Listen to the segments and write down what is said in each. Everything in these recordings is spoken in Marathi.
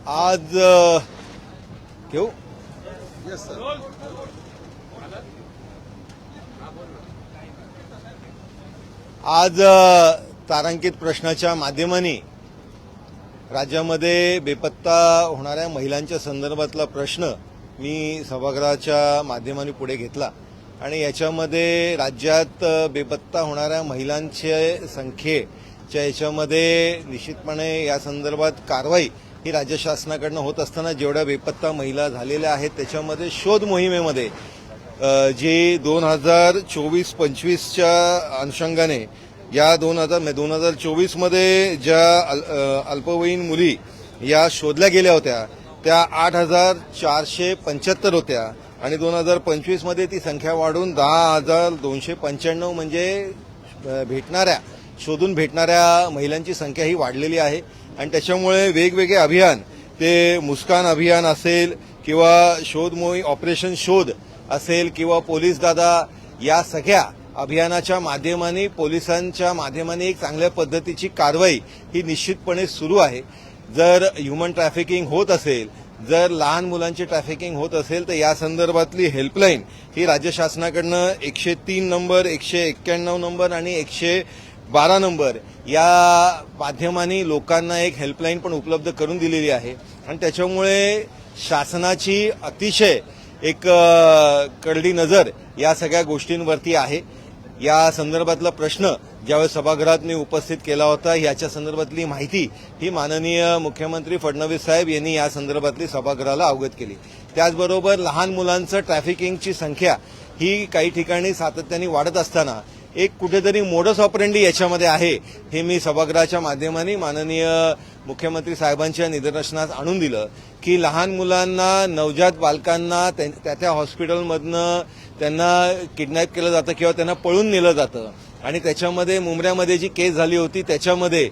आज घेऊ आज तारांकित प्रश्नाच्या माध्यमाने राज्यामध्ये बेपत्ता होणाऱ्या महिलांच्या संदर्भातला प्रश्न मी सभागृहाच्या माध्यमाने पुढे घेतला आणि याच्यामध्ये राज्यात बेपत्ता होणाऱ्या महिलांच्या संख्येच्या याच्यामध्ये निश्चितपणे या संदर्भात कारवाई ही राज्य शासनाकडून होत असताना जेवढ्या बेपत्ता महिला झालेल्या आहेत त्याच्यामध्ये शोध मोहिमेमध्ये जे 2024-25च्या अनुषंगाने या 2024 मध्ये ज्या अल्पवयीन मुली या शोधल्या गेल्या होत्या त्या 8,475 होत्या आणि 2025 मध्ये ती संख्या वाढून 10,295 म्हणजे शोधून भेटणाऱ्या महिलांची संख्या ही वाढलेली आहे आणि त्याच्यामुळे वेगवेगळे अभियान ते मुस्कान अभियान असेल किंवा शोध मोहीम ऑपरेशन शोध असेल किंवा पोलीस दादा या सगळ्या अभियानाच्या माध्यमाने पोलिसांच्या माध्यमाने एक चांगल्या पद्धतीची कारवाई ही निश्चितपणे सुरू आहे। जर ह्युमन ट्रॅफिकिंग होत असेल जर लहान मुलांची ट्रॅफिकिंग होत असेल तर या संदर्भातली हेल्पलाईन ही राज्य शासनाकडनं 103 नंबर 191 नंबर आणि 112 नंबर या माध्यमाने लोकांना एक हेल्पलाईन पण उपलब्ध करून दिलेली आहे आणि त्याच्यामुळे शासनाची अतिशय एक करडी नजर या सगळ्या गोष्टींवरती आहे। या संदर्भातला प्रश्न ज्यावेळेस सभागृहात मी उपस्थित केला होता याच्या संदर्भातली माहिती ही माननीय मुख्यमंत्री फडणवीस साहेब यांनी या संदर्भातली सभागृहाला अवगत केली। त्याचबरोबर लहान मुलांचं ट्रॅफिकिंगची संख्या ही काही ठिकाणी सातत्याने वाढत असताना एक कुठेतरी मोडस ऑपरेंडी याच्यामध्ये आहे हे मी सभागृहाच्या माध्यमाने माननीय मुख्यमंत्री साहेबांच्या निदर्शनास आणून दिलं की लहान मुलांना नवजात बालकांना त्या हॉस्पिटलमधनं त्यांना किडनॅप केलं जातं किंवा त्यांना पळून नेलं जातं आणि त्याच्यामध्ये मुंबऱ्यामध्ये जी केस झाली होती त्याच्यामध्ये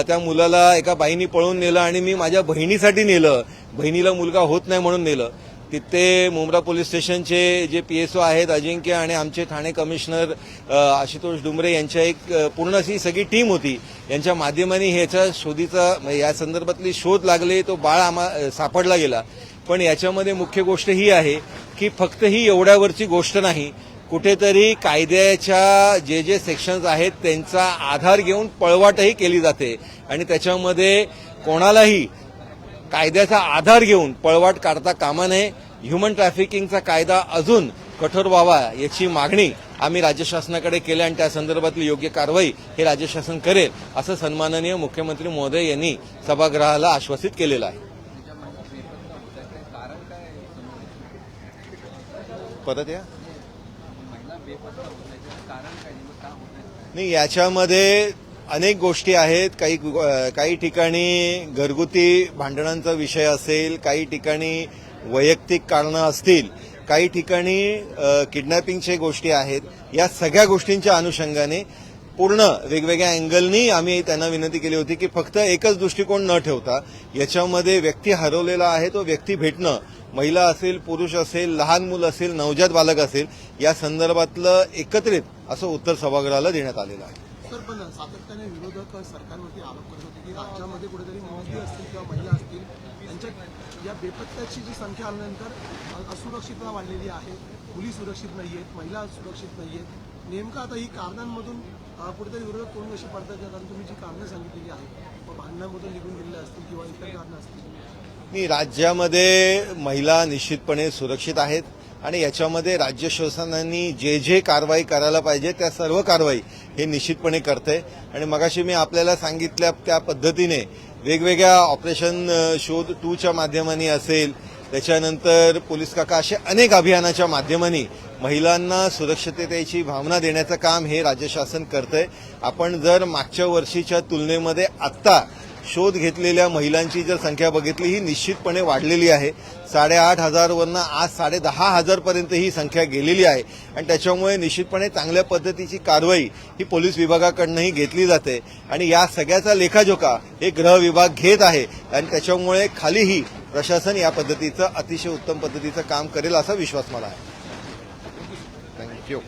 त्या मुलाला एका बाईनी पळून नेलं आणि मी माझ्या बहिणीसाठी नेलं बहिणीला मुलगा होत नाही म्हणून नेलं। तिथे मुंब्रा पोलीस स्टेशनचे जे पीएसओ आहेत अजिंक्य आणि आमचे ठाणे कमिशनर आशुतोष डुमरे यांच्या एक पूर्ण अशी सगळी टीम होती यांच्या माध्यमाने ह्याच्या शोधीचा या संदर्भातली शोध लागले तो बाळ सापडला गेला। पण याच्यामध्ये मुख्य गोष्ट ही आहे की फक्त ही एवढ्यावरची गोष्ट नाही कुठेतरी कायद्याच्या जे सेक्शन्स आहेत त्यांचा आधार घेऊन पळवाटही केली जाते आणि त्याच्यामध्ये कोणालाही कायद्याचा आधार घेऊन पळवाट काढता कामा नये। ह्युमन ट्रॅफिकिंगचा कायदा अजून कठोर व्हावा याची मागणी आम्ही राज्य शासनाकडे केली आणि त्या संदर्भातली योग्य कारवाई हे राज्य शासन करेल असं सन्माननीय मुख्यमंत्री महोदय यांनी सभागृहाला आश्वासित केलेलं आहे। परत या नाही याच्यामध्ये अनेक गोष्टी आहेत काही ठिकाणी घरगुती भांडणांचा विषय असेल काही ठिकाणी वैयक्तिक कारणं असतील काही ठिकाणी किडनॅपिंगच्या गोष्टी आहेत। या सगळ्या गोष्टींच्या अनुषंगाने पूर्ण वेगवेगळ्या अँगलनी आम्ही त्यांना विनंती केली होती की फक्त एकच दृष्टिकोन न ठेवता याच्यामध्ये व्यक्ती हरवलेला आहे तो व्यक्ती भेटणं महिला असेल पुरुष असेल लहान मुलं असेल नवजात बालक असेल या संदर्भातलं एकत्रित असं उत्तर सभागृहाला देण्यात आलेलं आहे। सर पण सातत्याने विरोधक सरकारवरती आरोप करत होते की राज्यामध्ये कुठेतरी मुली असतील किंवा महिला असतील त्यांच्या या बेपत्त्याची जी संख्या आल्यानंतर असुरक्षितता वाढलेली आहे मुली सुरक्षित नाहीयेत महिला सुरक्षित नाहीयेत नेमकं आता ही कारणांमधून कुठेतरी विरोधक कोण कशी पडतात कारण तुम्ही जी कारणं सांगितलेली आहेत भांडणामधून निघून गेलेले असतील किंवा इतर कारणं असतील नाही राज्यामध्ये महिला निश्चितपणे सुरक्षित आहेत आणि याच्यामध्ये राज्य शासनाने जे कारवाई करायला पाहिजे त्या सर्व कारवाई हे निश्चितपणे करते आणि मगाशी मी आपल्याला सांगितल्या त्या पद्धतीने वेगवेगळ्या ऑपरेशन शोध 2च्या माध्यमाने असेल त्याच्यानंतर पोलीस काका असे अनेक अभियानाच्या माध्यमाने महिलांना सुरक्षिततेची भावना देण्याचं काम हे राज्य शासन करतंय। आपण जर मागच्या वर्षीच्या तुलनेमध्ये आत्ता शोध घेतलेल्या महिलांची जर संख्या बघितली ही निश्चितपणे वाढलेली आहे। 8,500 वरनं आज 10,500 पर्यंत ही संख्या गेलेली आहे आणि त्याच्यामुळे निश्चितपणे चांगल्या पद्धतीची कारवाई ही पोलीस विभागाकडूनही घेतली जाते आणि या सगळ्याचा लेखाजोखा हे गृह विभाग घेत आहे आणि त्याच्यामुळे खालीही प्रशासन या पद्धतीचं अतिशय उत्तम पद्धतीचं काम करेल असा विश्वास मला आहे। थँक्यू।